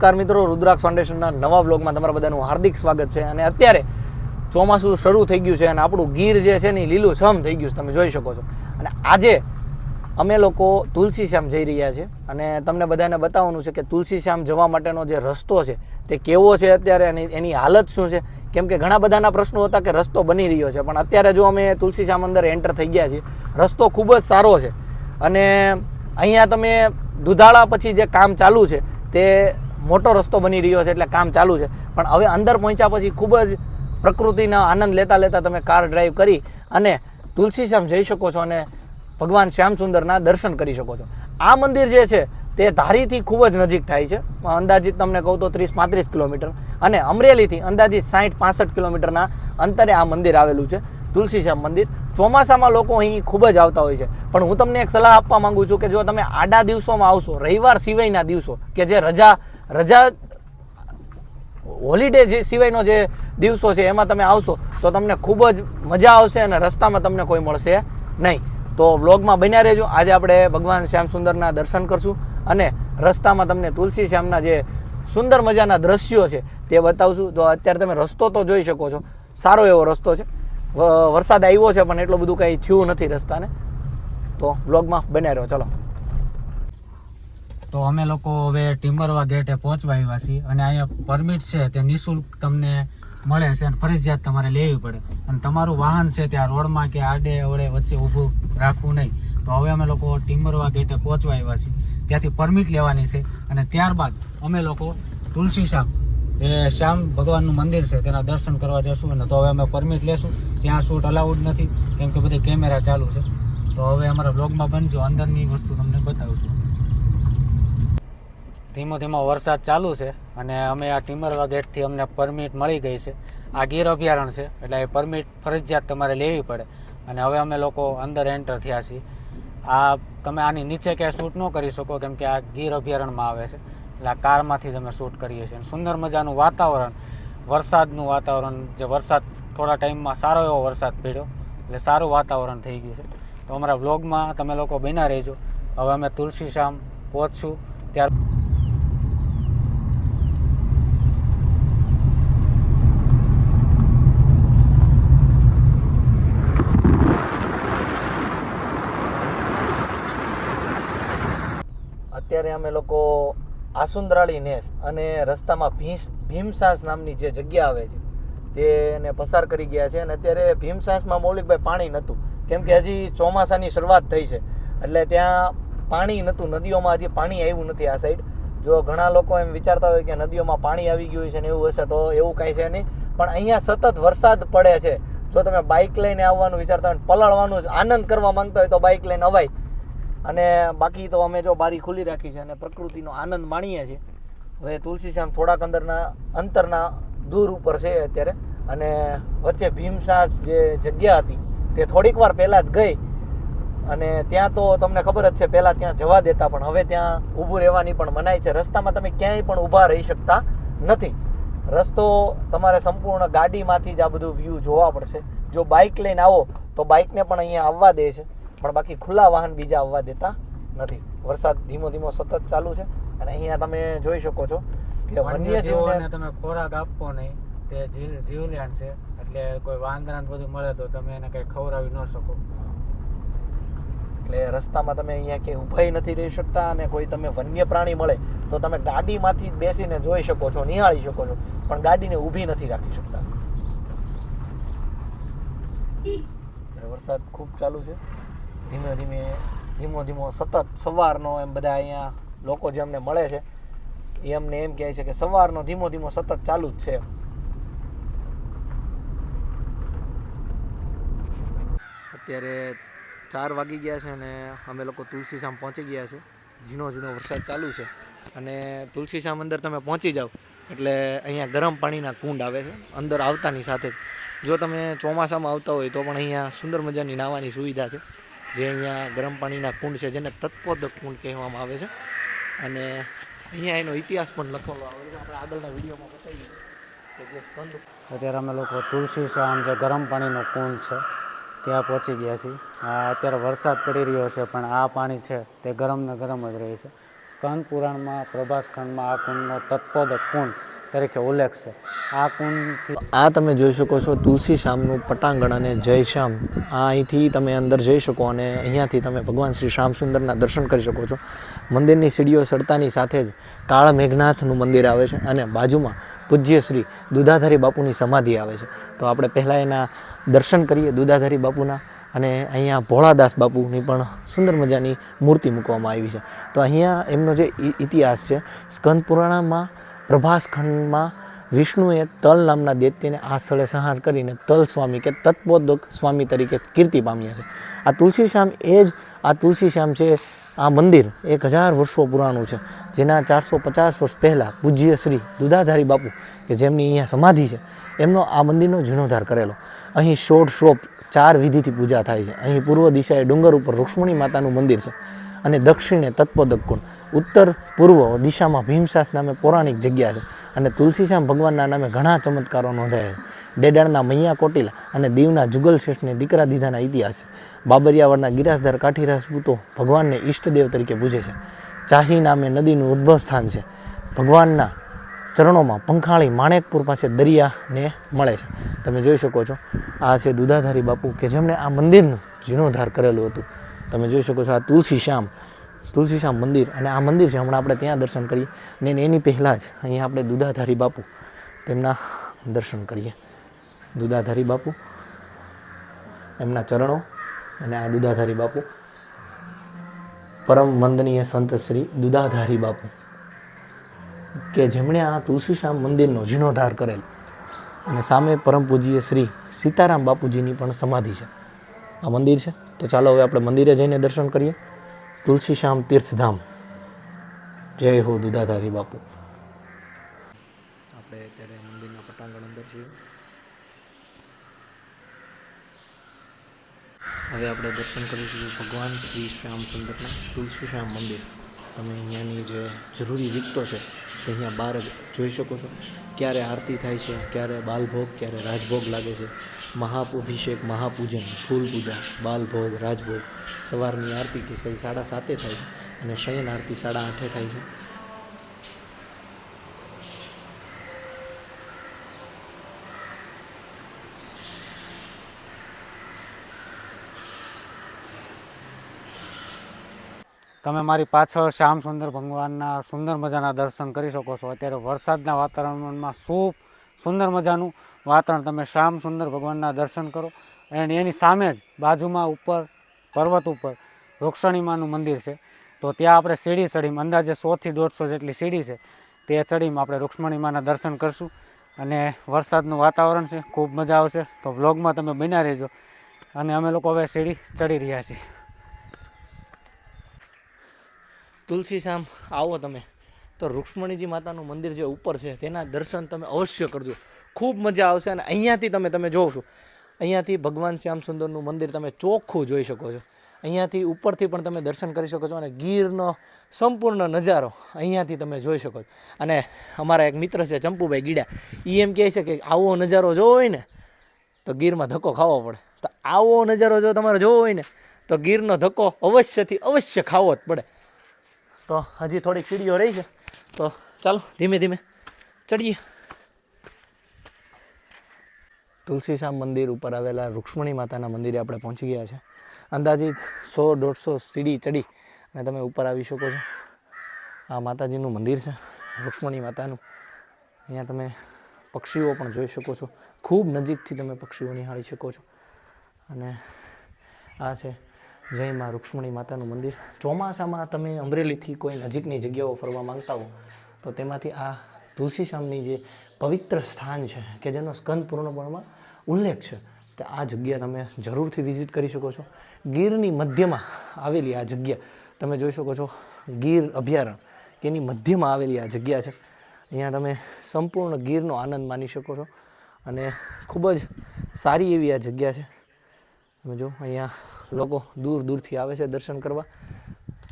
નમસ્કાર મિત્રો, રુદ્રાક્ષ ફાઉન્ડેશનના નવા બ્લોગમાં તમારા બધાનું હાર્દિક સ્વાગત છે. અને અત્યારે ચોમાસું શરૂ થઈ ગયું છે અને આપણું ગીર જે છે ને એ લીલુંછમ થઈ ગયું છે, તમે જોઈ શકો છો. અને આજે અમે લોકો તુલસીશ્યામ જઈ રહ્યા છીએ અને તમને બધાને બતાવવાનું છે કે તુલસીશ્યામ જવા માટેનો જે રસ્તો છે તે કેવો છે અત્યારે અને એની હાલત શું છે. કેમ કે ઘણા બધાના પ્રશ્નો હતા કે રસ્તો બની રહ્યો છે, પણ અત્યારે જો અમે તુલસીશ્યામ અંદર એન્ટર થઈ ગયા છીએ, રસ્તો ખૂબ જ સારો છે. અને અહીંયા તમે દુધાળા પછી જે કામ ચાલુ છે તે મોટો રસ્તો બની રહ્યો છે, એટલે કામ ચાલુ છે. પણ હવે અંદર પહોંચ્યા પછી ખૂબ જ પ્રકૃતિનો આનંદ લેતા લેતા તમે કાર ડ્રાઈવ કરી અને તુલસીશ્યામ જઈ શકો છો અને ભગવાન શ્યામ સુંદરના દર્શન કરી શકો છો. આ મંદિર જે છે તે ધારીથી ખૂબ જ નજીક થાય છે, અંદાજિત તમને કહું તો 30-35 કિલોમીટર, અને અમરેલીથી અંદાજિત 60-65 કિલોમીટરના અંતરે આ મંદિર આવેલું છે, તુલસીશ્યામ મંદિર. ચોમાસામાં લોકો અહીં ખૂબ જ આવતા હોય છે, પણ હું તમને એક સલાહ આપવા માંગુ છું કે જો તમે આડા દિવસોમાં આવશો, રવિવાર સિવાયના દિવસો કે જે રજા હોલિડે જે સિવાયનો જે દિવસો છે એમાં તમે આવશો તો તમને ખૂબ જ મજા આવશે અને રસ્તામાં તમને કોઈ મળશે નહીં. તો વ્લોગમાં બન્યા રહેજો. આજે આપણે ભગવાન શ્યામ સુંદરના દર્શન કરશું અને રસ્તામાં તમને તુલસીશ્યામના જે સુંદર મજાના દ્રશ્યો છે તે બતાવશું. તો અત્યારે તમે રસ્તો તો જોઈ શકો છો, સારો એવો રસ્તો છે. વરસાદ આવ્યો છે પણ એટલું બધું કંઈ થયું નથી રસ્તાને. તો વ્લોગમાં બન્યા રહ્યો. ચલો, તો અમે લોકો હવે ટિમ્બરવા ગેટે પહોંચવા આવ્યા છીએ અને અહીંયા પરમિટ છે તે નિઃશુલ્ક તમને મળે છે અને ફરજિયાત તમારે લેવી પડે. અને તમારું વાહન છે ત્યાં રોડમાં કે આડે અવડે વચ્ચે ઊભું રાખવું નહીં. તો હવે અમે લોકો ટિમ્બરવા ગેટે પહોંચવા આવ્યા છીએ, ત્યાંથી પરમિટ લેવાની છે અને ત્યારબાદ અમે લોકો તુલસીશ્યામ એ શ્યામ ભગવાનનું મંદિર છે તેના દર્શન કરવા જશું. અને તો હવે અમે પરમિટ લેશું. ત્યાં શૂટ અલાઉડ નથી કેમ કે બધી કેમેરા ચાલુ છે. તો હવે અમારા બ્લોગમાં બનજો, અંદરની વસ્તુ તમને બતાવશું. ધીમો ધીમો વરસાદ ચાલુ છે અને અમે આ ટિમ્બરવા ગેટથી અમને પરમિટ મળી ગઈ છે. આ ગીર અભયારણ્ય છે એટલે એ પરમિટ ફરજિયાત તમારે લેવી પડે. અને હવે અમે લોકો અંદર એન્ટર થયા છીએ. આ તમે આની નીચે ક્યાંય શૂટ ન કરી શકો કેમ કે આ ગીર અભયારણ્યમાં આવે છે, એટલે આ કારમાંથી જ અમે શૂટ કરીએ છીએ. સુંદર મજાનું વાતાવરણ, વરસાદનું વાતાવરણ, જે વરસાદ થોડા ટાઈમમાં સારો એવો વરસાદ પડ્યો એટલે સારું વાતાવરણ થઈ ગયું છે. તો અમારા વ્લોગમાં તમે લોકો બન્યા રહેજો. હવે અમે તુલસીશ્યામ પહોંચશું ત્યાર અત્યારે અમે લોકો આસુંદરાળી નેસ અને રસ્તામાં ભીમસાસ નામની જે જગ્યા આવે છે તેને પસાર કરી ગયા છે. અને અત્યારે ભીમસાસમાં મૌલિકભાઈ પાણી નહોતું કેમ કે હજી ચોમાસાની શરૂઆત થઈ છે, એટલે ત્યાં પાણી નહોતું. નદીઓમાં હજી પાણી આવ્યું નથી આ સાઈડ. જો ઘણા લોકો એમ વિચારતા હોય કે નદીઓમાં પાણી આવી ગયું છે ને એવું હશે, તો એવું કાંઈ છે નહીં. પણ અહીંયા સતત વરસાદ પડે છે. જો તમે બાઇક લઈને આવવાનું વિચારતા હોય, પલળવાનું આનંદ કરવા માંગતા હોય તો બાઇક લઈને અવાય. અને બાકી તો અમે જો બારી ખુલ્લી રાખી છે અને પ્રકૃતિનો આનંદ માણીએ છીએ. હવે તુલસીશ્યામ થોડાક અંતરના દૂર ઉપર છે અત્યારે, અને વચ્ચે ભીમસાસ જે જગ્યા હતી તે થોડીક વાર પહેલાં જ ગઈ. અને ત્યાં તો તમને ખબર જ છે પહેલાં ત્યાં જવા દેતા, પણ હવે ત્યાં ઊભું રહેવાની પણ મનાઈ છે. રસ્તામાં તમે ક્યાંય પણ ઊભા રહી શકતા નથી. રસ્તો તમારે સંપૂર્ણ ગાડીમાંથી જ આ બધું વ્યૂ જોવા પડશે. જો બાઇક લઈને આવો તો બાઇકને પણ અહીંયા આવવા દે છે, પણ બાકી ખુલ્લા વાહન બીજા આવવા દેતા નથી. વરસાદ ધીમો ધીમો સતત ચાલુ છે અને અહીંયા તમે જોઈ શકો છો કે વન્યજીવોને તમે ખોરાક આપવો નહીં, તે જીવલેણ છે. એટલે કોઈ વાંદરા બધું મળે તો તમે એને કંઈ ખવડાવી ન શકો. એટલે રસ્તામાં તમે અહીંયા ક્યાંય ઊભાઈ નથી રહી શકતા, અને કોઈ તમે વન્ય પ્રાણી મળે તો તમે ગાડીમાંથી બેસીને જોઈ શકો છો, નિહાળી શકો છો, પણ ગાડીને ઊભી નથી રાખી શકતા. વરસાદ ખૂબ ચાલુ છે, ધીમો ધીમો સતત સવારનો. એમ બધા અહીંયા લોકો જે અમને મળે છે એ અમને એમ કહે છે કે સવારનો ધીમો સતત ચાલુ જ છે. અત્યારે 4 વાગી ગયા છે અને અમે લોકો તુલસીશ્યામ પહોંચી ગયા છે. ઝીણો વરસાદ ચાલુ છે અને તુલસીશ્યામ અંદર તમે પહોંચી જાઓ એટલે અહીંયા ગરમ પાણીના કુંડ આવે છે અંદર આવતાની સાથે જ. જો તમે ચોમાસામાં આવતા હોય તો પણ અહીંયા સુંદર મજાની નાહવાની સુવિધા છે. જે અહીંયા ગરમ પાણીના કુંડ છે જેને તત્પોદક કુંડ કહેવામાં આવે છે. અને અહીંયા એનો ઇતિહાસ પણ લખેલો આવે છે, આપણે આગળના વિડીયોમાં બતાવીએ કે જે સ્કંદ. અત્યારે અમે લોકો તુલસીશ્યામ જે ગરમ પાણીનો કુંડ છે ત્યાં પહોંચી ગયા છીએ. અત્યારે વરસાદ પડી રહ્યો છે પણ આ પાણી છે તે ગરમ ને ગરમ જ રહે છે. સ્કંદ પુરાણમાં પ્રભાસ ખંડમાં આ કુંડનો તત્પોદક કુંડ તરીકે ઉલ્લેખ છે. આ કુંડથી આ તમે જોઈ શકો છો તુલસી શ્યામનું પટાંગણ અને જય શ્યામ. આ અહીંથી તમે અંદર જઈ શકો અને અહીંયાથી તમે ભગવાન શ્રી શ્યામ સુંદરના દર્શન કરી શકો છો. મંદિરની સીડીઓ ચડતાની સાથે જ કાળ મેઘનાથનું મંદિર આવે છે અને બાજુમાં પૂજ્ય શ્રી દુધાધારી બાપુની સમાધિ આવે છે. તો આપણે પહેલાં એના દર્શન કરીએ દુધાધારી બાપુના. અને અહીંયા ભોળાદાસ બાપુની પણ સુંદર મજાની મૂર્તિ મૂકવામાં આવી છે. તો અહીંયા એમનો જે ઇતિહાસ છે, સ્કંદ પુરાણમાં પ્રભાસ ખંડમાં વિષ્ણુએ તલ નામના દૈત્યને આ સ્થળે સંહાર કરીને તલ સ્વામી કે તત્પોદક સ્વામી તરીકે કીર્તિ પામ્યા છે. આ તુલસી શ્યામ એ જ આ તુલસી શ્યામ છે. આ મંદિર 1000 વર્ષો પુરાણું છે, જેના 450 વર્ષ પહેલાં પૂજ્ય શ્રી દુધાધારી બાપુ કે જેમની અહીંયા સમાધિ છે, એમનો આ મંદિરનો જીર્ણોદ્ધાર કરેલો. અહીં ષોડશોપ 4 વિધિથી પૂજા થાય છે. અહીં પૂર્વ દિશાએ ડુંગર ઉપર રૂક્ષ્મણી માતાનું મંદિર છે અને દક્ષિણે તત્પોદક કુંડ, ઉત્તર પૂર્વ દિશામાં ભીમસાસ નામે પૌરાણિક જગ્યા છે. અને તુલસીશ્યામ ભગવાનના નામે ઘણા ચમત્કારો નોંધાયા છે. ડેડાણના મૈયા કોટીલા અને દીવના જુગલ શેઠને દીકરા દીધાના ઇતિહાસ છે. બાબરિયાવળના ગિરાસદાર કાઠી રાજપૂતો ભગવાનને ઈષ્ટદેવ તરીકે પૂજે છે. ચાહી નામે નદીનું ઉદ્ભવ સ્થાન છે. ભગવાનના ચરણોમાં પંખાળી માણેકપુર પાસે દરિયાને મળે છે. તમે જોઈ શકો છો આ છે દુધાધારી બાપુ કે જેમણે આ મંદિરનું જીર્ણોદ્ધાર કરેલું હતું. તમે જોઈ શકો છો આ તુલસી શ્યામ મંદિર, અને આ મંદિર છે. હમણાં આપણે ત્યાં દર્શન કરીએ ને એની પહેલાં જ અહીંયા આપણે દુધાધારી બાપુ તેમના દર્શન કરીએ. દુધાધારી બાપુ, એમના ચરણો અને આ દુધાધારી બાપુ, પરમ વંદનીય સંત શ્રી દુધાધારી બાપુ કે જેમણે આ તુલસી શ્યામ મંદિરનો જીર્ણોદ્ધાર કરેલ. અને સામે પરમ પૂજ્ય શ્રી સીતારામ બાપુજીની પણ સમાધિ છે. આ મંદિર છે. તો ચાલો હવે આપણે મંદિરે જઈને દર્શન કરીએ. તુલસી શ્યામ તીર્થધામ. જય હો દુધાધારી બાપુ. આપણે અત્યારે મંદિરના પટાંગણ અંદર છીએ. હવે આપણે દર્શન કરીશું ભગવાન શ્રી શ્યામ સુંદરના તુલસી શ્યામ મંદિર. તમે અહીંયાની જે જરૂરી વિગતો છે તે અહીંયા બહાર જ જોઈ શકો છો. ક્યારે આરતી થાય છે, ક્યારે બાલભોગ, ક્યારે રાજભોગ લાગે છે, મહાઅભિષેક, મહાપૂજન, ફૂલ પૂજા, બાલભોગ, રાજભોગ, સવારની આરતી કે 7:30 થાય છે અને શયન આરતી 8:30 થાય છે. તમે મારી પાછળ શ્યામ સુંદર ભગવાનના સુંદર મજાના દર્શન કરી શકો છો. અત્યારે વરસાદના વાતાવરણમાં સુંદર મજાનું વાતાવરણ. તમે શ્યામ સુંદર ભગવાનના દર્શન કરો અને એની સામે જ બાજુમાં ઉપર પર્વત ઉપર રૂક્ષણીમાનું મંદિર છે. તો ત્યાં આપણે સીડી ચડીમાં અંદાજે 100 થી 150 જેટલી સીડી છે. તે ચડીમાં આપણે રૂક્ષમણીમાના દર્શન કરશું. અને વરસાદનું વાતાવરણ છે, ખૂબ મજા આવશે. તો વ્લોગમાં તમે બન્યા રહેજો. અને અમે લોકો હવે સીડી ચડી રહ્યા છીએ. તુલસી શ્યામ આવો તમે તો રૂક્ષ્મણીજી માતાનું મંદિર જે ઉપર છે તેના દર્શન તમે અવશ્ય કરજો. ખૂબ મજા આવશે. અને અહીંયાથી તમે જોવો છો, અહીંયાથી ભગવાન શ્યામ સુંદરનું મંદિર તમે ચોખ્ખું જોઈ શકો છો. અહીંયાથી ઉપરથી પણ તમે દર્શન કરી શકો છો અને ગીરનો સંપૂર્ણ નજારો અહીંયાથી તમે જોઈ શકો છો. અને અમારા એક મિત્ર છે ચંપુભાઈ ગીડા, એ એમ કહે છે કે આવો નજારો જોવો હોય ને તો ગીરમાં ધક્કો ખાવો પડે. તો આવો નજારો જો તમારે જોવો હોય ને તો ગીરનો ધક્કો અવશ્ય ખાવો જ પડે. તો હજી થોડીક સીડીઓ રહી છે, તો ચાલો ધીમે ધીમે ચડીએ. તુલસી શ્યામ મંદિર ઉપર આવેલા રૂક્ષ્મણી માતાના મંદિરે આપણે પહોંચી ગયા છે. અંદાજિત 100-150 સીડી ચડી અને તમે ઉપર આવી શકો છો. આ માતાજીનું મંદિર છે, રૂક્ષ્મણી માતાનું. અહીંયા તમે પક્ષીઓ પણ જોઈ શકો છો. ખૂબ નજીકથી તમે પક્ષીઓ નિહાળી શકો છો. અને આ છે જય માં રૂક્ષ્મણી માતાનું મંદિર. ચોમાસામાં તમે અમરેલીથી કોઈ નજીકની જગ્યાઓ ફરવા માંગતા હો તો તેમાંથી આ તુલસી શ્યામની જે પવિત્ર સ્થાન છે કે જેનો સ્કંદ પુરાણમાં ઉલ્લેખ છે, તો આ જગ્યા તમે જરૂરથી વિઝિટ કરી શકો છો. ગીરની મધ્યમાં આવેલી આ જગ્યા તમે જોઈ શકો છો. ગીર અભયારણ્ય કે એની મધ્યમાં આવેલી આ જગ્યા છે. અહીંયા તમે સંપૂર્ણ ગીરનો આનંદ માણી શકો છો અને ખૂબ જ સારી એવી આ જગ્યા છે. તમે જો અહીંયા લોકો દૂર દૂરથી આવે છે દર્શન કરવા.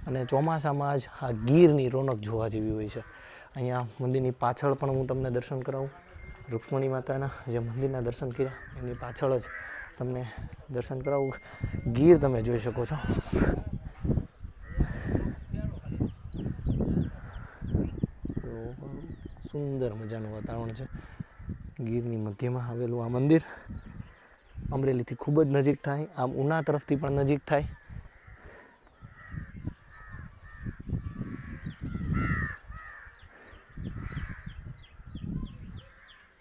અને ચોમાસામાં જ આ ગીરની રોનક જોવા જેવી હોય છે. અહીંયા મંદિરની પાછળ પણ હું તમને દર્શન કરાવું. રૂક્ષ્મણી માતાના જે મંદિરના દર્શન કર્યા એની પાછળ જ તમને દર્શન કરાવું. ગીર તમે જોઈ શકો છો. સુંદર મજાનું વાતાવરણ છે. ગીરની મધ્યમાં આવેલું આ મંદિર અમરેલીથી ખૂબ જ નજીક થાય, આમ ઉના તરફથી પણ નજીક થાય.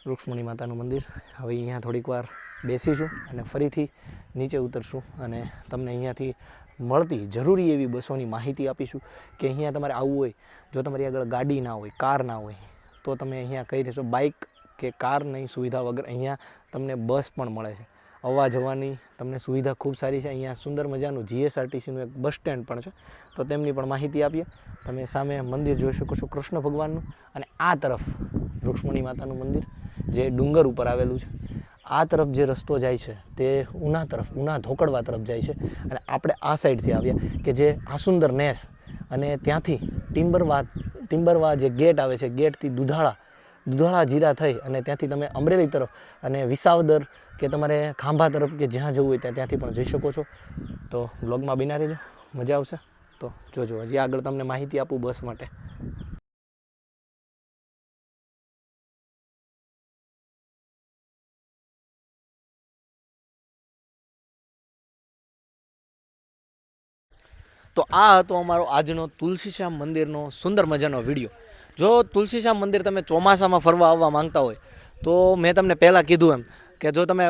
રૂક્ષ્મણી માતાનું મંદિર. હવે અહીંયા થોડીક વાર બેસીશું અને ફરીથી નીચે ઉતરશું અને તમને અહીંયાથી મળતી જરૂરી એવી બસોની માહિતી આપીશું કે અહીંયા તમારે આવવું હોય, જો તમારી આગળ ગાડી ના હોય, કાર ના હોય, તો તમે અહીંયા કઈ રહેશો. બાઇક કે કારની સુવિધા વગર અહીંયા તમને બસ પણ મળે છે. આવવા જવાની તમને સુવિધા ખૂબ સારી છે. અહીંયા સુંદર મજાનું GSRTCનું એક બસ સ્ટેન્ડ પણ છે, તો તેમની પણ માહિતી આપીએ. તમે સામે મંદિર જોઈ શકો છો કૃષ્ણ ભગવાનનું, અને આ તરફ રૂક્ષ્મણી માતાનું મંદિર જે ડુંગર ઉપર આવેલું છે. આ તરફ જે રસ્તો જાય છે તે ઉના તરફ, ઉના ધોકડવા તરફ જાય છે. અને આપણે આ સાઈડથી આવ્યા કે જે આસુંદર નેસ, અને ત્યાંથી ટિમ્બરવા જે ગેટ આવે છે, ગેટથી દુધાળા જીરા થઈ અને ત્યાંથી તમે અમરેલી તરફ અને વિસાવદર કે તમારે ખાંભા તરફ કે જ્યાં જવું હોય ત્યાંથી પણ જઈ શકો છો. તો બ્લોગમાં બિના રહેજો, મજા આવશે. તો જોજો, હજી આગળ તમને માહિતી આપું બસ માટે. તો આ હતો અમારો આજનો તુલસીશ્યામ મંદિરનો સુંદર મજાનો વિડીયો. જો તુલસીશ્યામ મંદિર તમે ચોમાસામાં ફરવા આવવા માંગતા હોય તો મેં તમને પહેલાં કીધું એમ કે જો તમે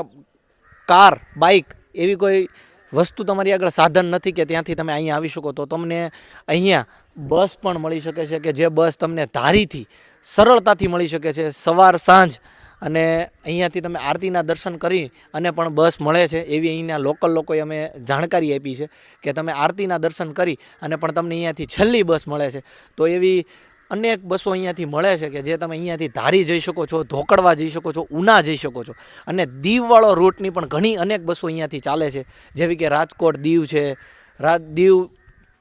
કાર, બાઇક એવી કોઈ વસ્તુ તમારી આગળ સાધન નથી કે ત્યાંથી તમે અહીંયા આવી શકો, તો તમને અહીંયા બસ પણ મળી શકે છે કે જે બસ તમને ધારીથી સરળતાથી મળી શકે છે. સવાર સાંજ અને અહીંયાથી તમે આરતીના દર્શન કરી અને પણ બસ મળે છે એવી અહીંના લોકલ લોકોએ અમે જાણકારી આપી છે કે તમે આરતીના દર્શન કરી અને પણ તમને અહીંયાથી છેલ્લી બસ મળે છે. તો એવી અનેક બસો અહીંયાથી મળે છે કે જે તમે અહીંયાથી ધારી જઈ શકો છો, ધોકડવા જઈ શકો છો, ઉના જઈ શકો છો. અને દીવવાળો રૂટની પણ ઘણી અનેક બસો અહીંયાથી ચાલે છે, જેવી કે રાજકોટ દીવ છે,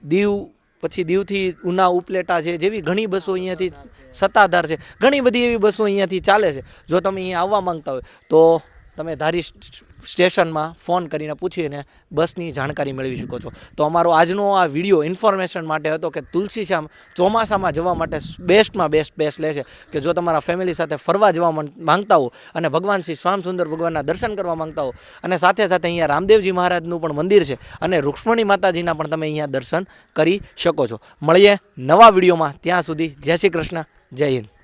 દીવ પછી દીવથી ઉના ઉપલેટા છે, જેવી ઘણી બસો અહીંયાથી, સત્તાધાર છે, ઘણી બધી એવી બસો અહીંયાથી ચાલે છે. જો તમે અહીંયા આવવા માંગતા હોય તો તમે ધારી સ્ટેશનમાં ફોન કરીને પૂછીને બસની જાણકારી મેળવી શકો છો. તો અમારો આજનો આ વિડીયો ઇન્ફોર્મેશન માટે હતો કે તુલસીશ્યામ ચોમાસામાં જવા માટે બેસ્ટમાં બેસ્ટ લે છે કે જો તમારા ફેમિલી સાથે ફરવા જવા માંગતા હો અને ભગવાન શ્રી શ્યામસુંદર ભગવાનના દર્શન કરવા માંગતા હો, અને સાથે સાથે અહીંયા રામદેવજી મહારાજનું પણ મંદિર છે અને રૂક્ષ્મણી માતાજીના પણ તમે અહીંયા દર્શન કરી શકો છો. મળીએ નવા વિડીયોમાં, ત્યાં સુધી જય શ્રી કૃષ્ણ, જય હિન્દ.